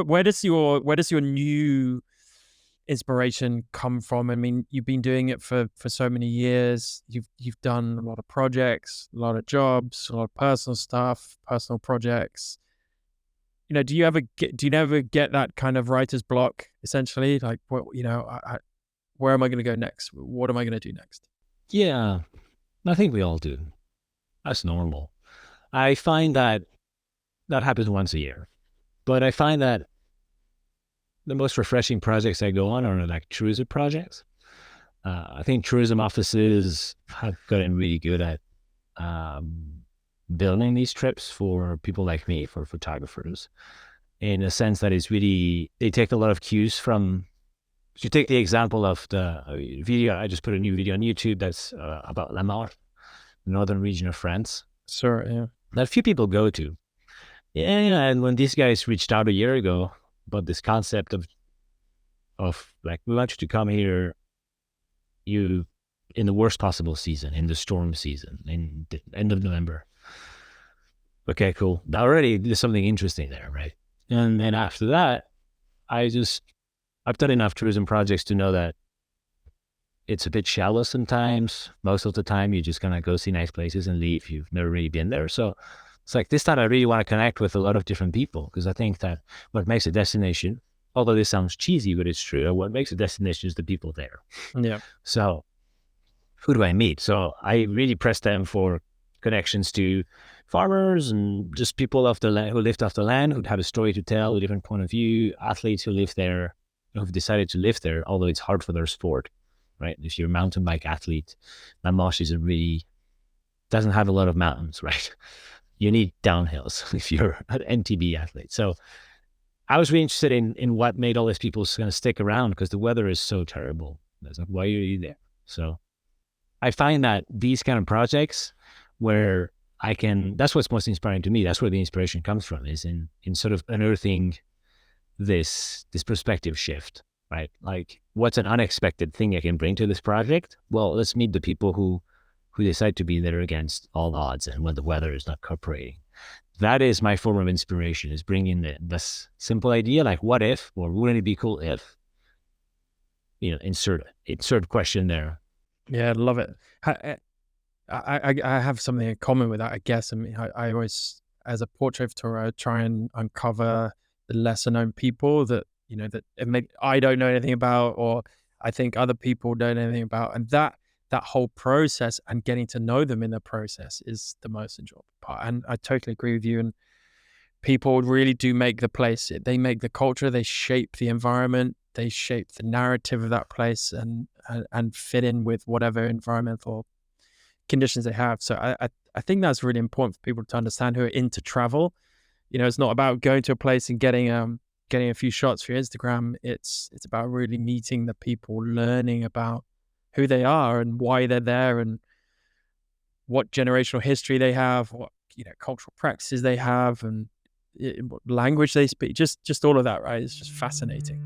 where does your new inspiration come from? I mean, you've been doing it for so many years. You've done a lot of projects, a lot of jobs, a lot of personal stuff, personal projects. Do you ever get that kind of writer's block, essentially? Like, where am I going to go next? What am I going to do next? Yeah, I think we all do. That's normal. I find that that happens once a year, but I find that the most refreshing projects I go on are like tourism projects. I think tourism offices have gotten really good at um, building these trips for people like me, for photographers, in a sense that is really, they take a lot of cues from, if you take the example of the video, I just put a new video on YouTube that's about La Mar, the northern region of France, Sure, yeah. that few people go to. Yeah, and when these guys reached out a year ago about this concept of like, we want you to come here, you in the worst possible season, in the storm season, in the end of November. Okay, cool. Already there's something interesting there, right? And then after that, I've done enough tourism projects to know that it's a bit shallow sometimes. Most of the time, you're just gonna go see nice places and leave. You've never really been there. So it's like this time I really want to connect with a lot of different people, because I think that what makes a destination, although this sounds cheesy, but it's true, what makes a destination is the people there. Yeah. So who do I meet? So I really press them for connections to farmers and just people off the land, who lived off the land, who have a story to tell, a different point of view, athletes who live there, who've decided to live there, although it's hard for their sport, right? If you're a mountain bike athlete, La Moche doesn't have a lot of mountains, right? You need downhills if you're an NTB athlete. So I was really interested in what made all these people kind of stick around, because the weather is so terrible. I was like, why are you there? So I find that these kind of projects where that's what's most inspiring to me. That's where the inspiration comes from, is in sort of unearthing this perspective shift, right? Like, what's an unexpected thing I can bring to this project? Well, let's meet the people who decide to be there against all odds and when the weather is not cooperating. That is my form of inspiration, is bringing this simple idea, like, what if, or wouldn't it be cool if, insert question there. Yeah, love it. I have something in common with that, I guess. I mean, I always, as a portrait photographer, I try and uncover the lesser known people that, I don't know anything about, or I think other people don't know anything about. And that whole process and getting to know them in the process is the most enjoyable part. And I totally agree with you. And people really do make the place, they make the culture, they shape the environment, they shape the narrative of that place, and fit in with whatever environmental conditions they have. So I think that's really important for people to understand who are into travel. It's not about going to a place and getting a few shots for your Instagram. It's about really meeting the people, learning about who they are and why they're there, and what generational history they have, what cultural practices they have, and what language they speak. Just all of that, right? It's just fascinating.